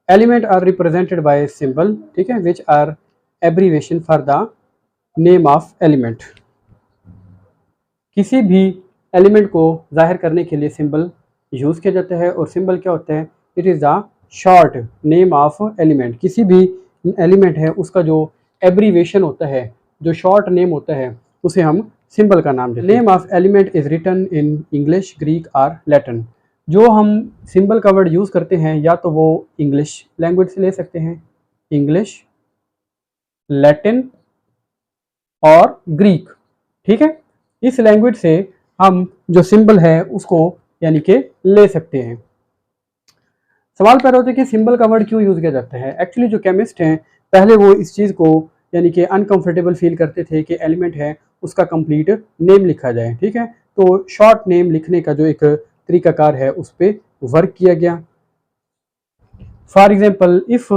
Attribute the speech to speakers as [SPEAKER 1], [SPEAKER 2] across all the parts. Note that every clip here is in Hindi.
[SPEAKER 1] Element are represented by symbol, ठीक है, which are abbreviation for the name of element. किसी भी एलिमेंट को जाहिर करने के लिए सिंबल यूज़ किया जाता है, और सिंबल क्या होता है, it is the short name of element. किसी भी एलिमेंट है उसका जो एब्रीवेशन होता है, जो शॉर्ट नेम होता है, उसे हम सिंबल का नाम देते हैं। Name of element is written in English, Greek और लैटिन। जो हम सिंबल का वर्ड यूज़ करते हैं या तो वो इंग्लिश लैंग्वेज से ले सकते हैं, इंग्लिश, लैटिन और ग्रीक, ठीक है। इस लैंग्वेज से हम जो सिंबल है उसको यानी कि ले सकते हैं। सवाल पैदा होता है कि सिंबल का वर्ड क्यों यूज़ किया जाता है। एक्चुअली जो केमिस्ट हैं पहले वो इस चीज़ को यानी कि अनकंफर्टेबल फील करते थे कि एलिमेंट है उसका कंप्लीट नेम लिखा जाए, ठीक है। तो शॉर्ट नेम लिखने का जो एक तरीकाकार है उस पर वर्क किया गया। For example, if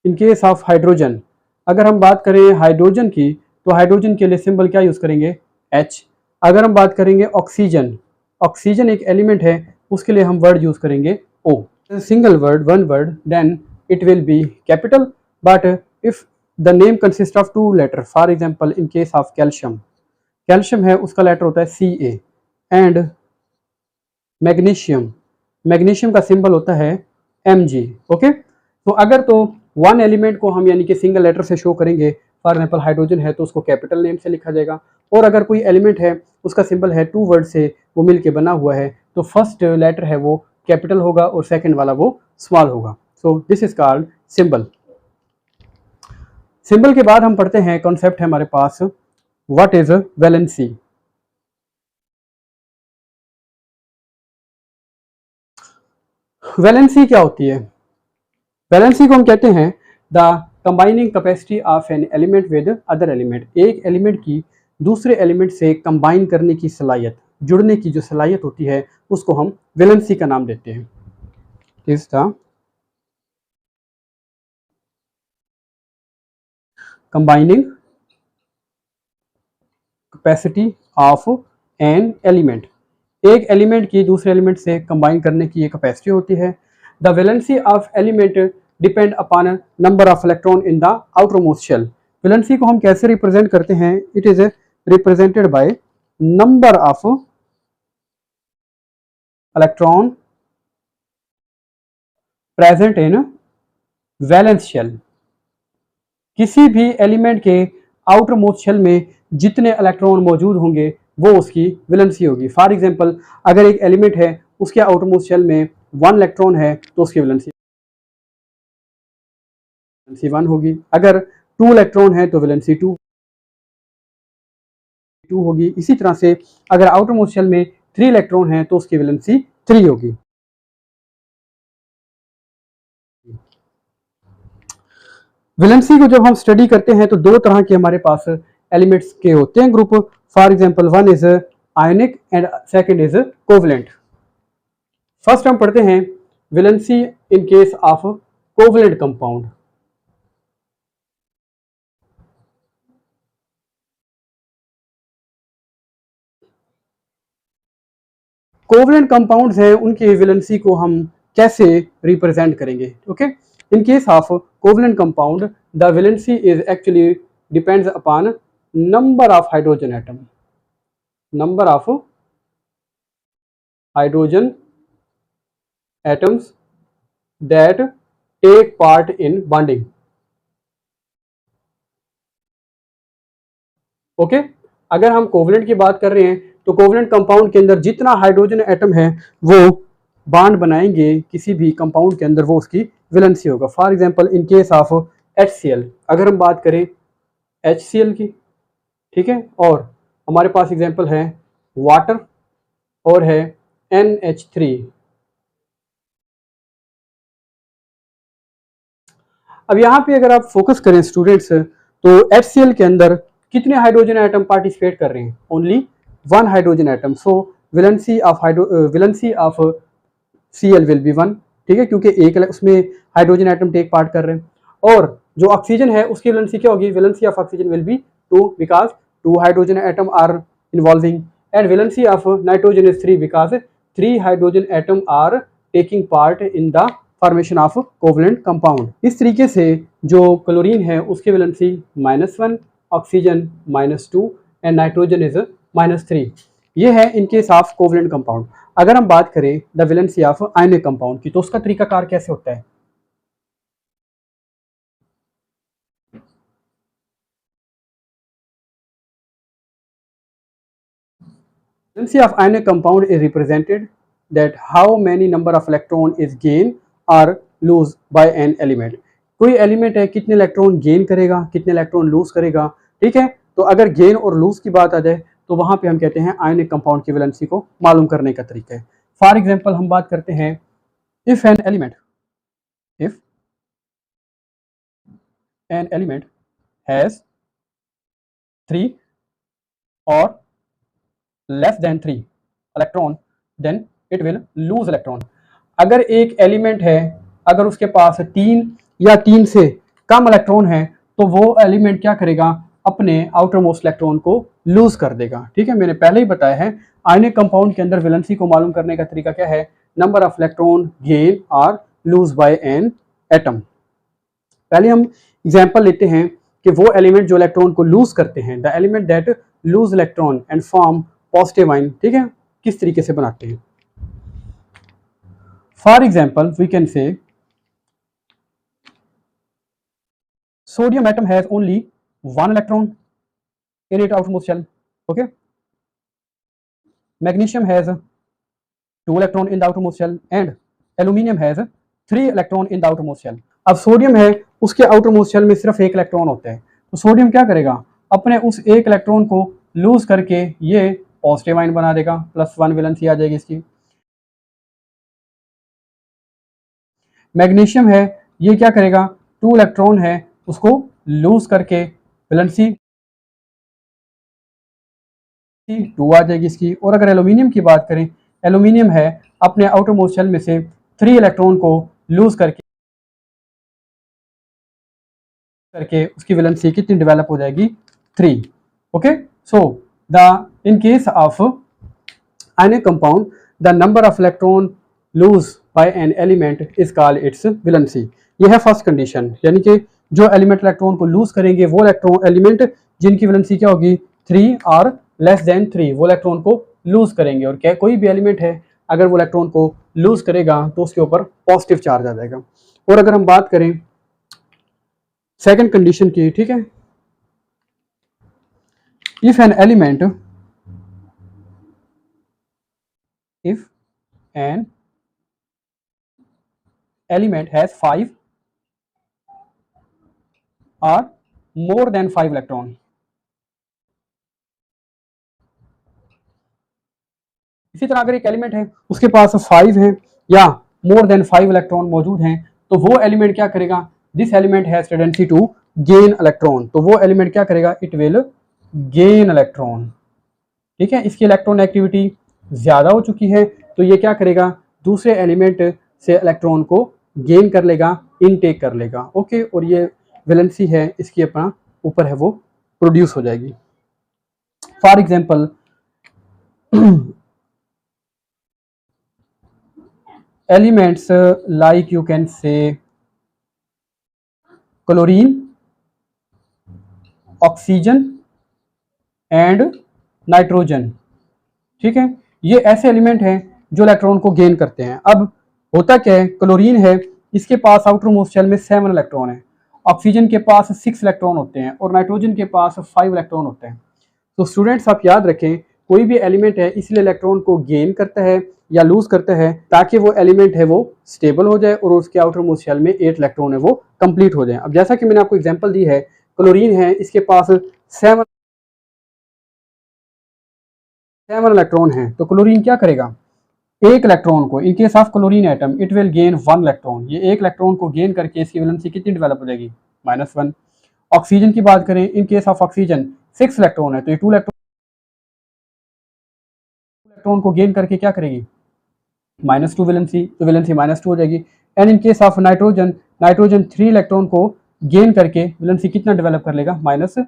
[SPEAKER 1] in case of hydrogen, अगर हम बात करें हाइड्रोजन की, तो हाइड्रोजन के लिए सिंबल क्या यूज़ करेंगे, H। अगर हम बात करेंगे ऑक्सीजन, ऑक्सीजन एक एलिमेंट है, उसके लिए हम वर्ड यूज़ करेंगे O। Single word, one word, then it will be capital, but if the name consist of two letter, for example in case of calcium, calcium है उसका लेटर होता है Ca, एंड मैग्नीशियम, मैग्नीशियम का सिंबल होता है Mg, ओके। तो अगर तो वन एलिमेंट को हम यानी कि सिंगल लेटर से शो करेंगे, फॉर एग्जाम्पल हाइड्रोजन है तो उसको कैपिटल नेम से लिखा जाएगा, और अगर कोई एलिमेंट है उसका सिंबल है टू वर्ड से वो मिलके बना हुआ है, तो फर्स्ट लेटर है वो कैपिटल होगा और सेकंड वाला वो स्मॉल होगा। So this is called symbol. Symbol के बाद हम पढ़ते हैं, कॉन्सेप्ट है हमारे पास, व्हाट इज वैलेंसी। वैलेंसी क्या होती है? वैलेंसी को हम कहते हैं the combining capacity of an element with other element. एक एलिमेंट की दूसरे एलिमेंट से कंबाइन करने की सलाहियत, जुड़ने की जो सलाहियत होती है उसको हम वैलेंसी का नाम देते हैं। Is the combining capacity of an element. एक एलिमेंट की दूसरे एलिमेंट से कंबाइन करने की ये कैपेसिटी होती है। The valency of element depend upon number of electron in the outer most shell. Valency को हम कैसे रिप्रेजेंट करते हैं? It is represented by number of electron present in valence shell. किसी भी एलिमेंट के आउटर मोस्ट शेल में जितने इलेक्ट्रॉन मौजूद होंगे वो उसकी वैलेंसी होगी। फॉर एग्जांपल, अगर एक एलिमेंट है उसके आउटर मोस्ट शेल में 1 इलेक्ट्रॉन है तो उसकी वैलेंसी 1 होगी। अगर 2 इलेक्ट्रॉन है तो वैलेंसी 2 होगी। इसी तरह से अगर आउटर मोस्ट शेल में 3 इलेक्ट्रॉन है तो उसकी वैलेंसी 3 होगी। वैलेंसी को जब हम स्टडी करते हैं तो दो तरह के हमारे पास एलिमेंट्स के होते हैं group. For example, one is ionic and second is covalent. First हम पढ़ते हैं valency in case of covalent compound. Covalent compounds हैं, उनकी वैलेंसी को हम कैसे रिप्रेजेंट करेंगे? Okay, in case of covalent compound the valency is actually depends upon number of hydrogen atom, number of hydrogen atoms that take part in bonding. Okay, अगर हम कोवलेंट की बात कर रहे हैं तो कोवलेंट कंपाउंड के अंदर जितना हाइड्रोजन एटम है वो बॉन्ड बनाएंगे किसी भी कंपाउंड के अंदर, वो उसकी वैलेंसी होगा। For example, in case of HCl, अगर हम बात करें HCl की, ठीक है, और हमारे पास एग्जांपल है वाटर और है NH3। अब यहाँ पे अगर आप फोकस करें स्टूडेंट्स, तो HCl के अंदर कितने हाइड्रोजन एटम पार्टिसिपेट कर रहे हैं? Only 1 hydrogen atom. So valency of Cl will be 1, ठीक है, क्योंकि एक उसमें हाइड्रोजन एटम टेक पार्ट कर रहे हैं। और जो ऑक्सीजन है उसकी वैलेंसी क्या होगी? Valency of oxygen will be 2 because 2 hydrogen atom are involving, and valency of nitrogen is 3 because 3 hydrogen atom are taking part in the formation of covalent compound. इस तरीके से जो क्लोरीन है उसकी valency -1, oxygen -2 and nitrogen is -3। ये है इन केस ऑफ कोवलेंट कंपाउंड। अगर हम बात करें the valency of ionic compound की, तो उसका तरीकाकार कैसे होता है? Valency of ionic compound is represented that how many number of electron is gain or lose by an element। कोई एलिमेंट है कितने इलेक्ट्रॉन गेन करेगा, कितने इलेक्ट्रॉन लूज करेगा, ठीक है। तो अगर गेन और लूज की बात आ जाए तो वहां पे हम कहते हैं आयनिक कंपाउंड की वैलेंसी को मालूम करने का तरीका है। फॉर एग्जांपल हम बात करते हैं इफ एन एलिमेंट हैज 3 और less than 3 electron then it will lose electron. अगर एक एलिमेंट है, अगर उसके पास 3 या 3 से कम इलेक्ट्रॉन है तो वो एलिमेंट क्या करेगा, अपने आउटर मोस्ट इलेक्ट्रॉन को लूज कर देगा, ठीक है। मैंने पहले ही बताया है आयनिक कंपाउंड के अंदर वैलेंसी को मालूम करने का तरीका क्या है, नंबर ऑफ इलेक्ट्रॉन गेन और लूज बाय एन एटम। पहले हम एग्जांपल लेते हैं कि वो एलिमेंट जो इलेक्ट्रॉन को लूज करते हैं, the element that lose electron and form positive ion, ठीक है, किस तरीके से बनाते हैं। For example we can say sodium atom has only 1 electron in its outermost shell, okay। magnesium has 2 electron in the outermost shell and aluminium has 3 electron in the outermost shell। अब सोडियम है, उसके आउटरमोस्ट शेल में सिर्फ 1 इलेक्ट्रॉन होता है, तो सोडियम क्या करेगा, अपने उस 1 इलेक्ट्रॉन को लूज करके ये पॉजिटिव आयन बना देगा, +1 वैलेंसी आ जाएगी इसकी। मैग्नीशियम है, ये क्या करेगा, 2 इलेक्ट्रॉन है उसको लूज करके वैलेंसी 2 आ जाएगी इसकी। और अगर एल्यूमिनियम की बात करें, एल्यूमिनियम है अपने आउटर मोस्ट शेल में से 3 इलेक्ट्रॉन को लूज करके उसकी वैलेंसी कितनी डेवलप हो जाएगी, 3, okay. So the in case of ionic compound the number of electron lose by an element is called its valency. ये है फर्स्ट कंडीशन, यानी कि जो एलिमेंट इलेक्ट्रॉन को लूज करेंगे वो इलेक्ट्रॉन एलिमेंट जिनकी वैलेंसी क्या होगी, 3 और लेस देन 3, वो इलेक्ट्रॉन को लूज करेंगे। और क्या कोई भी एलिमेंट है अगर वो इलेक्ट्रॉन को लूज करेगा तो उसके ऊपर पॉजिटिव चार्ज आ जाएगा। और अगर हम बात करें सेकंड कंडीशन की, ठीक है, if an element has 5 or more than 5 electron, इसी तरह अगर एक एलिमेंट है उसके पास 5 है या मोर देन 5 इलेक्ट्रॉन मौजूद हैं तो वो एलिमेंट क्या करेगा, this element has tendency to gain electron, तो वो एलिमेंट क्या करेगा, इट विल गेन इलेक्ट्रॉन, ठीक है। इसकी इलेक्ट्रॉन एक्टिविटी ज्यादा हो चुकी है तो ये क्या करेगा, दूसरे एलिमेंट से इलेक्ट्रॉन को गेन कर लेगा, इनटेक कर लेगा, ओके। और ये वैलेंसी है इसकी अपना ऊपर है वो प्रोड्यूस हो जाएगी। For example elements like you can say chlorine, oxygen and nitrogen, ठीक है, ये ऐसे एलिमेंट हैं जो इलेक्ट्रॉन को गेन करते हैं। अब होता क्या है, क्लोरीन है इसके पास आउटर मोस्ट शेल में 7 इलेक्ट्रॉन है, ऑक्सीजन के पास 6 इलेक्ट्रॉन होते हैं और नाइट्रोजन के पास 5 इलेक्ट्रॉन होते हैं। तो स्टूडेंट्स आप याद रखें, कोई भी एलिमेंट है इसलिए इलेक्ट्रॉन को गेन करता है या लूज करता है ताकि वो एलिमेंट है वो स्टेबल हो जाए और उसके आउटर मोस्ट शेल में 8 इलेक्ट्रॉन है वो कंप्लीट हो जाए। अब जैसा कि मैंने आपको एग्जांपल दी है, क्लोरीन है इसके पास 7 इलेक्ट्रॉन है, तो क्लोरीन क्या करेगा, एक इलेक्ट्रॉन को, इन case of chlorine atom it will gain 1 electron, ये एक इलेक्ट्रॉन को गेन करके इसकी वैलेंसी कितनी डेवलप हो जाएगी, -1। ऑक्सीजन की बात करें, इन केस ऑफ ऑक्सीजन 6 इलेक्ट्रॉन है तो ये 2 इलेक्ट्रॉन को गेन करके क्या करेगी, -2 वैलेंसी, तो वैलेंसी -2 हो जाएगी। And in case of nitrogen, nitrogen 3 electron को गेन करके वैलेंसी कितना डेवलप कर लेगा, -3।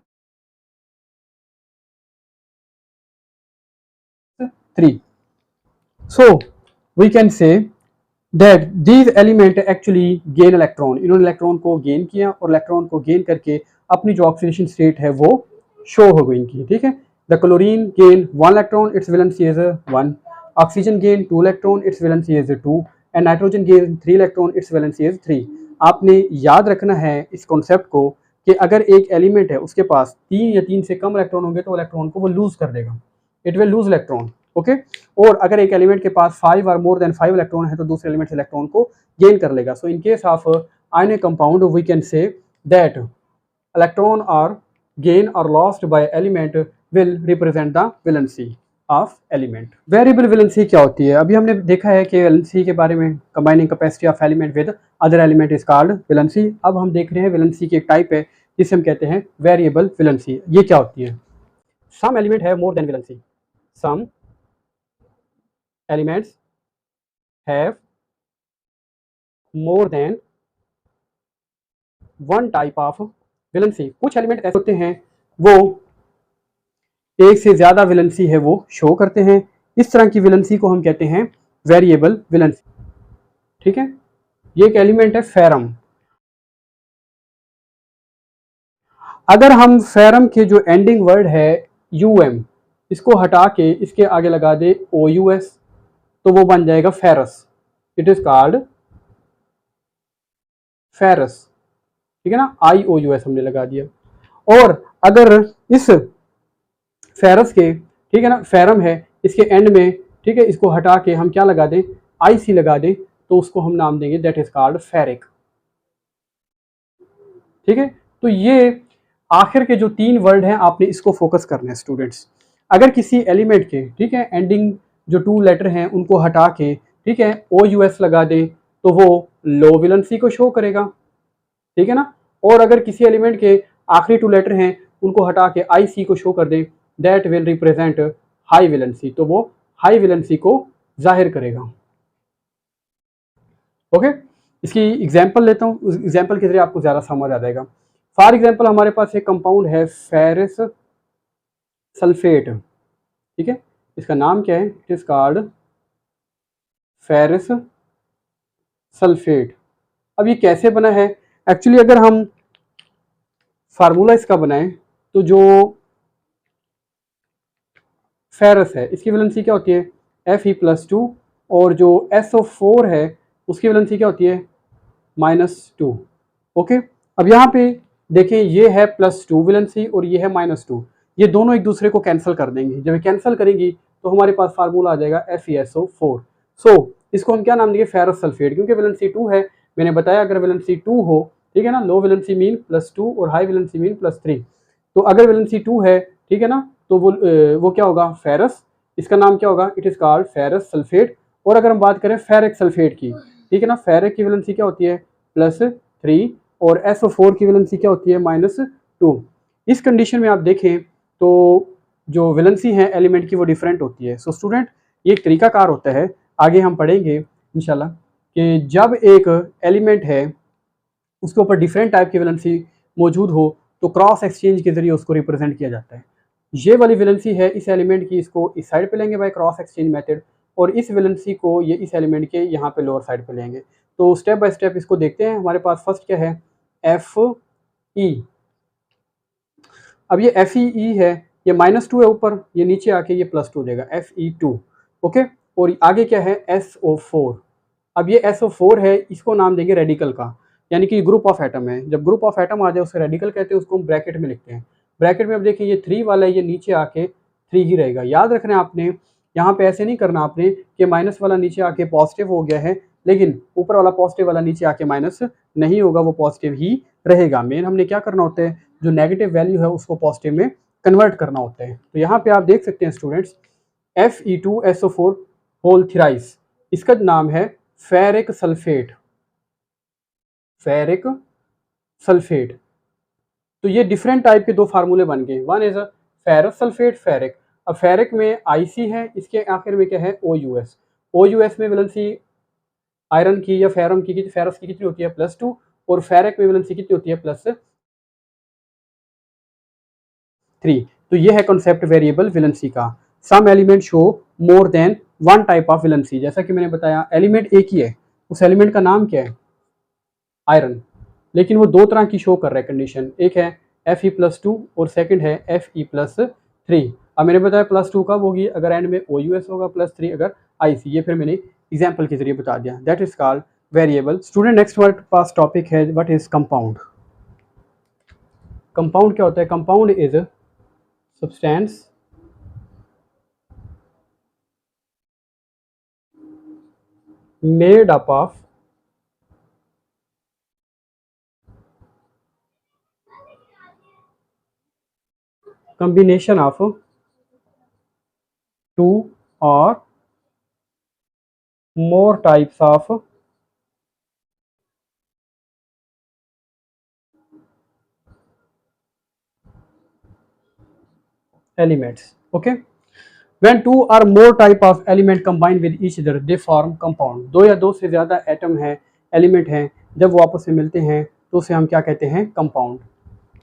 [SPEAKER 1] So we can say that these element actually gain electron, इन्होंने इलेक्ट्रॉन को गेन किया और इलेक्ट्रॉन को गेन करके अपनी जो ऑक्सीडेशन स्टेट है वो शो हो गई इनकी, ठीक है। The chlorine gain 1 electron, it's valency is 1, oxygen gain 2 electron, it's valency is 2 and nitrogen gain 3 electron, it's valency is 3। आपने याद रखना है इस कॉन्सेप्ट को कि अगर एक एलिमेंट है उसके पास 3 या 3 से कम इलेक्ट्रॉन होंगे तो इलेक्ट्रॉन को वो लूज कर देगा, it will lose electron, okay. और अगर एक एलिमेंट के पास 5 और मोर देन 5 इलेक्ट्रॉन है तो दूसरे एलिमेंट से इलेक्ट्रॉन को गेन कर लेगा। So in case of ionic compound we can say that electron are gain or lost by element will represent the valency of element। Variable valency क्या होती है? अभी हमने देखा है कि वैलेंसी के बारे में, combining capacity of element with other element is called valency. अब हम देख रहे हैं वैलेंसी की एक टाइप है जिसे हम कहते हैं वेरिएबल वैलेंसी। ये क्या होती है? Some element have more than valency, some elements have more than one type of valency. कुछ एलिमेंट ऐसे होते हैं वो एक से ज्यादा वैलेंसी है वो शो करते हैं, इस तरह की वैलेंसी को हम कहते हैं वेरिएबल वैलेंसी, ठीक है। ये एक एलिमेंट है फेरम। अगर हम फेरम के जो एंडिंग वर्ड है यूएम, इसको हटा के इसके आगे लगा दे OUS तो वो बन जाएगा ferrous, it is called ferrous, ठीक है ना। IOUS हमने लगा दिया। और अगर इस फेरस के, ठीक है ना, फेरम है, इसके एंड में, ठीक है, इसको हटा के हम क्या लगा दें, IC लगा दें तो उसको हम नाम देंगे दैट इज कॉल्ड फेरिक, ठीक है। तो ये आखिर के जो 3 वर्ड हैं आपने इसको फोकस करना है स्टूडेंट्स। अगर किसी एलिमेंट के, ठीक है, एंडिंग जो 2 लेटर हैं उनको हटा के, ठीक है, OUS लगा दे तो वो लो वैलेंसी को शो करेगा, ठीक है ना। और अगर किसी एलिमेंट के आखिरी 2 लेटर हैं उनको हटा के IC को शो कर दे that will represent high valency, तो वो हाई वैलेंसी को जाहिर करेगा, ओके। इसकी एग्जांपल लेता हूँ, उस एग्जांपल के जरिए आपको ज़्यादा समझ आ जाएगा। फॉर एग्जांपल हमारे पास एक कंपाउंड है फेरस सल्फेट, ठीक है, इसका नाम क्या है, it is called ferrous sulphate. अब ये कैसे बना है? एक्चुअली अगर हम फार्मूला इसका बनाएं तो जो फेरस है इसकी वैलेंसी क्या होती है, Fe+2, और जो SO4 है उसकी वैलेंसी क्या होती है, -2, ओके। अब यहाँ पे देखें ये है +2 वैलेंसी और ये है -2, ये दोनों एक दूसरे को कैंसिल कर देंगे। जब कैंसिल करेंगी तो हमारे पास फार्मूला आ जाएगा FeSO4। सो इसको हम क्या नाम देंगे, फेरस सल्फेट, क्योंकि वैलेंसी 2 है। मैंने बताया अगर वैलेंसी 2 हो, ठीक है ना, लो वैलेंसी मीन +2 और हाई वैलेंसी मीन +3। तो अगर वैलेंसी 2 है, ठीक है ना, तो वो क्या होगा, फेरस, इसका नाम क्या होगा, it is called ferrous sulphate. और अगर हम बात करें फेरिक सल्फेट की, ठीक है ना, फेरिक की वैलेंसी क्या होती है, +3, और SO4 की वैलेंसी क्या होती है, -2। इस कंडीशन में आप देखें तो जो वैलेंसी है एलिमेंट की वो डिफरेंट होती है। सो स्टूडेंट ये एक तरीकाकार होता है, आगे हम पढ़ेंगे इंशाल्लाह, कि जब एक एलिमेंट है उसके ऊपर डिफरेंट टाइप की वैलेंसी मौजूद हो तो क्रॉस एक्सचेंज के जरिए उसको रिप्रेजेंट किया जाता है। ये वाली वैलेंसी है इस एलिमेंट की, इसको इस साइड पे लेंगे बाय क्रॉस एक्सचेंज मेथड, और इस वैलेंसी को ये इस एलिमेंट के यहाँ पे लोअर साइड पे लेंगे। तो स्टेप बाय स्टेप इसको देखते हैं। हमारे पास फर्स्ट क्या है, Fe। अब ये Fe है, ये -2 है ऊपर, ये नीचे आके ये +2 देगा, Fe2, ओके। और आगे क्या है, SO4। अब ये SO4 है, इसको नाम देंगे रेडिकल का, यानी कि ग्रुप ऑफ एटम है। जब ग्रुप ऑफ एटम आ जाए उसे रेडिकल कहते हैं, उसको हम ब्रैकेट में लिखते हैं। ब्रैकेट में अब देखिए ये 3 वाला है, ये नीचे आके 3 ही रहेगा। याद रखना है आपने, यहाँ पे ऐसे नहीं करना आपने कि माइनस वाला नीचे आके पॉजिटिव हो गया है, लेकिन ऊपर वाला पॉजिटिव वाला नीचे आके माइनस नहीं होगा, वो पॉजिटिव ही रहेगा। मेन हमने क्या करना होता है, जो नेगेटिव वैल्यू है उसको पॉजिटिव में कन्वर्ट करना होता है। तो यहाँ पे आप देख सकते हैं स्टूडेंट्स, Fe2SO4 होल थ्राइस, इसका नाम है फेरिक सल्फेट, फेरिक सल्फेट। तो ये डिफरेंट टाइप के 2 फार्मूले बन गए, one is ferrous sulphate, ferric. अब फेरिक में IC है, इसके आखिर में क्या है, OUS। OUS में वैलेंसी आयरन की या फेरम की, फेरस की कितनी होती है, +2, और फेरिक में वैलेंसी कितनी होती है, +3। तो ये है कॉन्सेप्ट वेरिएबल वैलेंसी का। Some element show more than one type of valency. जैसा कि मैंने बताया एलिमेंट एक ही है, उस एलिमेंट का नाम क्या है? आयरन। लेकिन वो दो तरह की शो कर रहा है कंडीशन, एक है Fe+2 और सेकंड है Fe+3। अब मैंने बताया +2 कब होगी? अगर एंड में OUS होगा, +3 अगर IC। ये फिर मैंने एग्जाम्पल के जरिए बता दिया। That is called variable. Student next word pass topic है व्हाट इज कंपाउंड। कंपाउंड क्या होता है? Compound is substance made up of combination of two or more types of elements. Okay, when two or more type of element combine with each other they form compound। दो या दो से ज़्यादा एटम है, एलिमेंट हैं, जब वो आपस में मिलते हैं तो उसे हम क्या कहते हैं? कंपाउंड।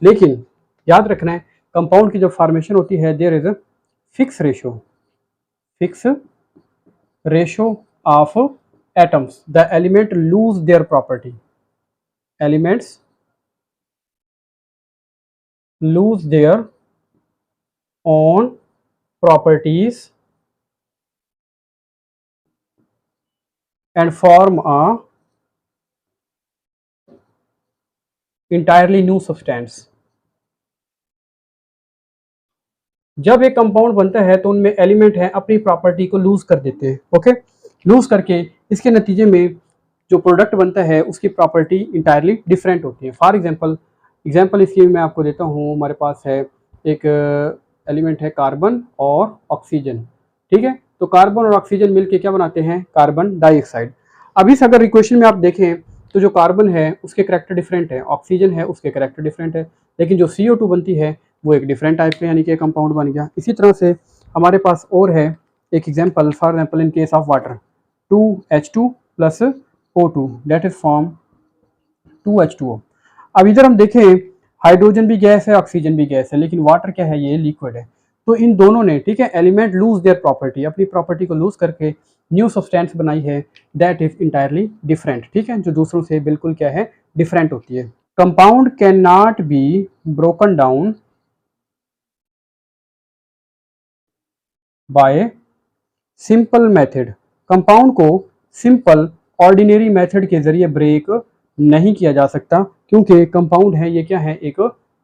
[SPEAKER 1] लेकिन याद रखना है कंपाउंड की जब फॉर्मेशन होती है there is a fix ratio of atoms, the element lose their property, elements lose their own properties and form a entirely new substance। जब एक कंपाउंड बनता है तो उनमें एलिमेंट है अपनी प्रॉपर्टी को लूज कर देते हैं। ओके, लूज करके इसके नतीजे में जो प्रोडक्ट बनता है उसकी प्रॉपर्टी इंटायरली डिफरेंट होती है। फॉर एग्जांपल इसकी मैं आपको देता हूँ। हमारे पास है एक एलिमेंट है कार्बन और ऑक्सीजन, ठीक है। तो कार्बन और ऑक्सीजन मिलके क्या बनाते हैं? Carbon dioxide. अब इस अगर इक्वेशन में आप देखें तो जो कार्बन है उसके कैरेक्टर डिफरेंट है, ऑक्सीजन है उसके कैरेक्टर डिफरेंट है, लेकिन जो CO2 बनती है वो एक डिफरेंट टाइप का यानी कि कंपाउंड बन गया। इसी तरह से हमारे पास और है एक example, for example in case of water 2H2 plus O2 that is form 2H2O। अब इधर हम देखें हाइड्रोजन भी गैस है, ऑक्सीजन भी गैस है, लेकिन वाटर क्या है? ये लिक्विड है। तो इन दोनों ने, ठीक है, एलिमेंट लूज देयर प्रॉपर्टी, अपनी प्रॉपर्टी को लूज करके न्यू सब्सटेंस बनाई है दैट इज इंटायरली डिफरेंट, ठीक है, जो दूसरों से बिल्कुल क्या है? डिफरेंट होती है। Compound can not be broken down by simple method. Compound को सिंपल ऑर्डिनरी मेथड के जरिए ब्रेक नहीं किया जा सकता, क्योंकि कंपाउंड है ये क्या है? एक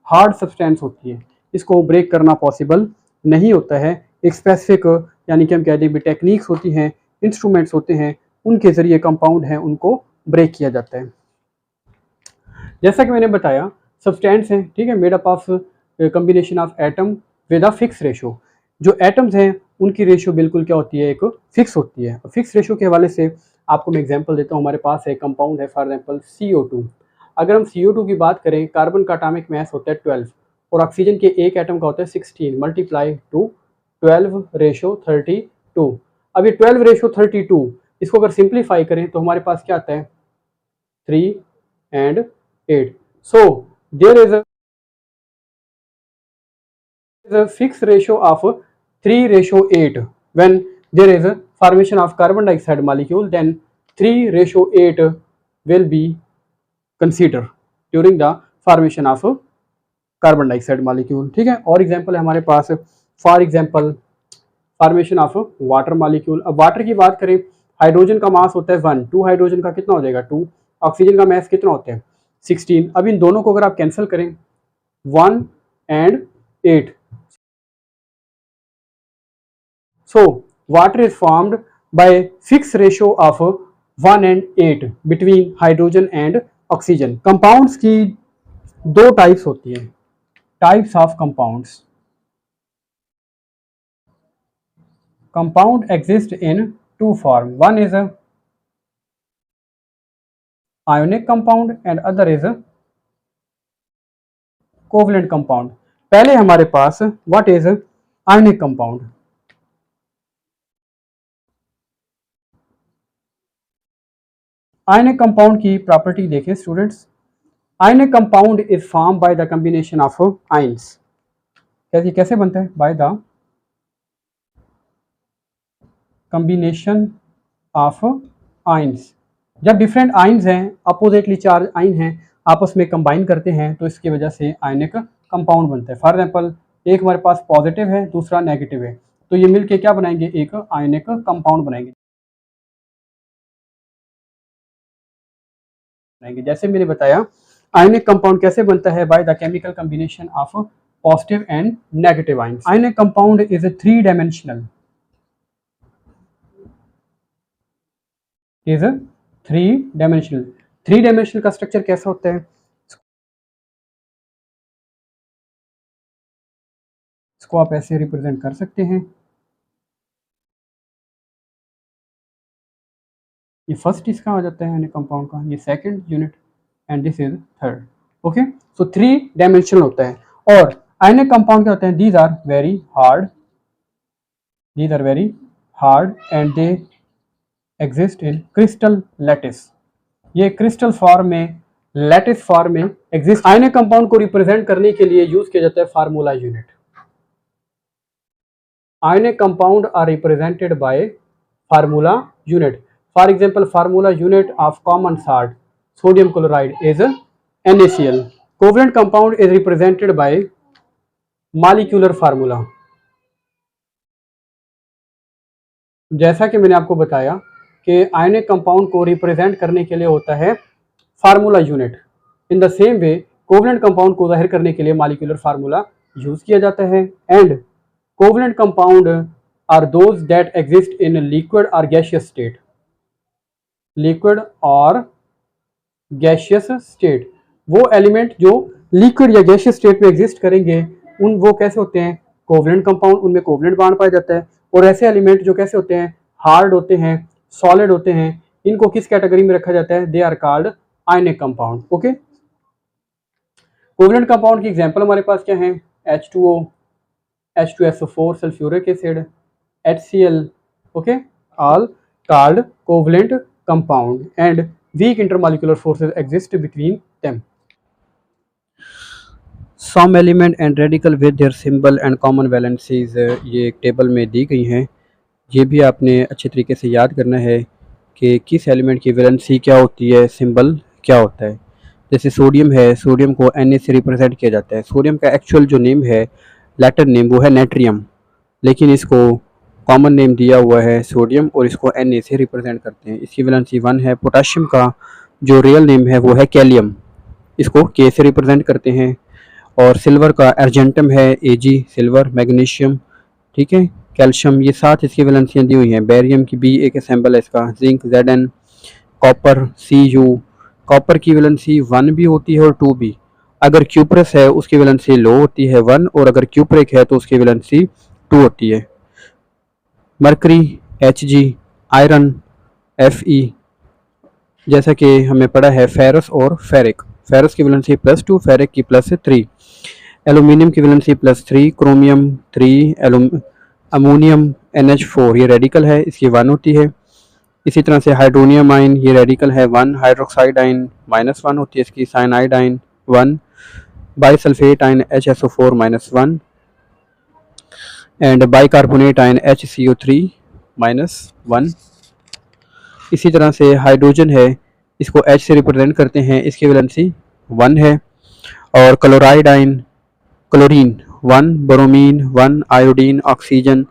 [SPEAKER 1] हार्ड सब्सटेंस होती है, इसको ब्रेक करना पॉसिबल नहीं होता है। एक स्पेसिफिक यानी कि हम कह दें टेक्निक्स होती हैं, इंस्ट्रूमेंट्स होते हैं, उनके जरिए कंपाउंड है उनको ब्रेक किया जाता है। जैसा कि मैंने बताया सब्सटेंस है, ठीक है, made up of combination of atom with a fix ratio. जो एटम्स हैं उनकी रेशियो बिल्कुल क्या होती है? एक फिक्स होती है। फिक्स रेशियो के हवाले से आपको मैं एग्जांपल देता हूँ। हमारे पास एक कंपाउंड है फॉर एग्जांपल CO2। अगर हम CO2 की बात करें, कार्बन का एटॉमिक मास होता है 12 और ऑक्सीजन के एक एटम का होता है 16 मल्टीप्लाई टू 12:32। अब ये 12:32 इसको अगर सिंप्लीफाई करें तो हमारे पास क्या आता है? 3 and 8। So there is a fixed ratio of 3:8 when there is a formation of carbon dioxide molecule, then 3:8 will be considered during the formation of carbon dioxide molecule, ठीक है। और एग्जांपल है हमारे पास for example formation of water molecule. अब वाटर की बात करें, हाइड्रोजन का मास होता है 1, 2 हाइड्रोजन का कितना हो जाएगा? 2। ऑक्सीजन का मास कितना होता है? 16। अब इन दोनों को अगर आप कैंसिल करें 1 and 8, so water is formed by fixed ratio of 1 and 8 between hydrogen and oxygen। Compounds की दो टाइप्स होती हैं, types of compounds. Compound exist in two form, one is ionic compound and other is covalent compound। पहले हमारे पास what is ionic compound। ionic compound की प्रॉपर्टी देखें students. ionic compound is formed by the combination of ions। कैसे बनता है? by the combination of ions। जब डिफरेंट आइंस हैं, अपोजिटली चार्ज आइन हैं, आपस में कंबाइन करते हैं तो इसकी वजह से आयनिक कंपाउंड बनता है। फॉर एग्जांपल एक हमारे पास पॉजिटिव है, दूसरा नेगेटिव है, तो ये मिलके क्या बनाएंगे, एक आयनिक कंपाउंड बनाएंगे। जैसे मैंने बताया आयनिक कंपाउंड कैसे बनता है, by the chemical combination of positive and negative ions. Ionic compound is a three dimensional three dimensional का स्ट्रक्चर कैसा होता है, इसको आप ऐसे रिप्रेजेंट कर सकते हैं। ये फर्स्ट इसका आ जाता है आयनिक कंपाउंड का, ये second unit and this is third. Okay, so three dimensional होता है। और आयनिक कंपाउंड क्या होते हैं, these are very hard and they exist in crystal lattice. ये क्रिस्टल फॉर्म में, लैटिस फॉर्म में एग्जिस्ट। आयनिक कंपाउंड को रिप्रेजेंट करने के लिए यूज किया जाता है formula unit. Ionic compound are represented by formula unit. For example formula unit of common salt sodium chloride is NaCl। Covalent compound is represented bye molecular formula. जैसा कि मैंने आपको बताया कि आयनिक कंपाउंड को रिप्रेजेंट करने के लिए होता है formula unit. In the same way covalent compound को जाहिर करने के लिए मॉलिक्यूलर फार्मूला यूज किया जाता है। And covalent compound are those that exist in liquid और गैसियस स्टेट। लिक्विड और गैसियस स्टेट, वो एलिमेंट जो लिक्विड या गैसियस स्टेट में एग्जिस्ट करेंगे वो कैसे होते हैं, कोवलेंट कंपाउंड, उनमें कोवलेंट बॉन्ड पाया जाता है। और ऐसे एलिमेंट जो कैसे होते हैं, हार्ड होते हैं, सॉलिड होते हैं, इनको किस कैटेगरी में रखा जाता है, they are called ionic compound. Okay, covalent compound की एग्जांपल हमारे पास क्या है, H2O, H2SO4 sulphuric acid, HCl, okay, all called covalent compound and weak intermolecular forces exist between them. Some element and radical with their symbol and common valencies ये एक टेबल में दी गई हैं। ये भी आपने अच्छे तरीके से याद करना है कि किस एलिमेंट की वैलेंसी क्या होती है, सिंबल क्या होता है। जैसे सोडियम है, सोडियम को Na से रिप्रेजेंट किया जाता है। सोडियम का एक्चुअल जो नेम है, लैटिन नेम, वो है नेट्रियम, लेकिन इसको कॉमन नेम दिया हुआ है सोडियम और इसको Na से रिप्रेजेंट करते हैं। इसकी वैलेंसी 1 है। पोटाशियम का जो रियल नेम है वो है कैलियम, इसको K से रिप्रेजेंट करते हैं। और सिल्वर का अर्जेंटम है Ag, सिल्वर, मैग्नीशियम, ठीक है, कैल्शियम, ये 7 इसकी वैलेंसियाँ दी हुई हैं। बैरियम की B एक सिंबल है इसका, zinc Zn, copper Cu, copper की वैलेंसी 1 भी होती है और 2 भी। अगर क्यूप्रस है उसकी वैलेंसी लो होती है 1, और अगर क्यूप्रिक है तो उसकी वैलेंसी 2 होती है। मरकरी Hg, आयरन Fe, जैसा कि हमें पढ़ा है फेरस और फेरिक। फेरस की वैलेंसी +2, फेरिक की +3। एल्यूमिनियम की वैलेंसी +3, क्रोमियम 3, अमोनियम NH4 ये रेडिकल है, इसकी 1 होती है। इसी तरह से हाइड्रोनियम आइन ये रेडिकल है 1, हाइड्रोक्साइड आइन -1 होती है इसकी, साइनाइड आइन 1, बाइसल्फेट आइन HSO4 -1 एंड बाइकार्बोनेट आइन HCO3 -1। इसी तरह से हाइड्रोजन है, इसको H से रिप्रेजेंट करते हैं, इसकी वैलेंसी 1 है। और क्लोराइड आइन, chlorine 1, bromine 1, iodine, oxygen,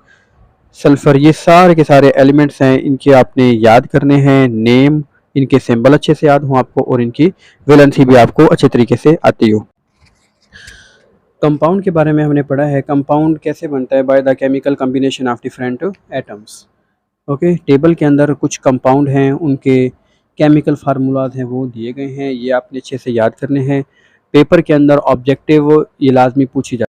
[SPEAKER 1] sulphur, ये सारे के सारे एलिमेंट्स हैं, इनके आपने याद करने हैं नेम, इनके सिंबल अच्छे से याद हो आपको और इनकी वैलेंसी भी आपको अच्छे तरीके से आती हो। कंपाउंड के बारे में हमने पढ़ा है, कंपाउंड कैसे बनता है, by the chemical combination of different atoms. Okay, table के अंदर कुछ कंपाउंड हैं, उनके केमिकल फार्मूलाज हैं वो दिए गए हैं, ये आपने अच्छे से याद करने हैं। पेपर के अंदर ऑब्जेक्टिव ये लाजमी पूछी जाती है।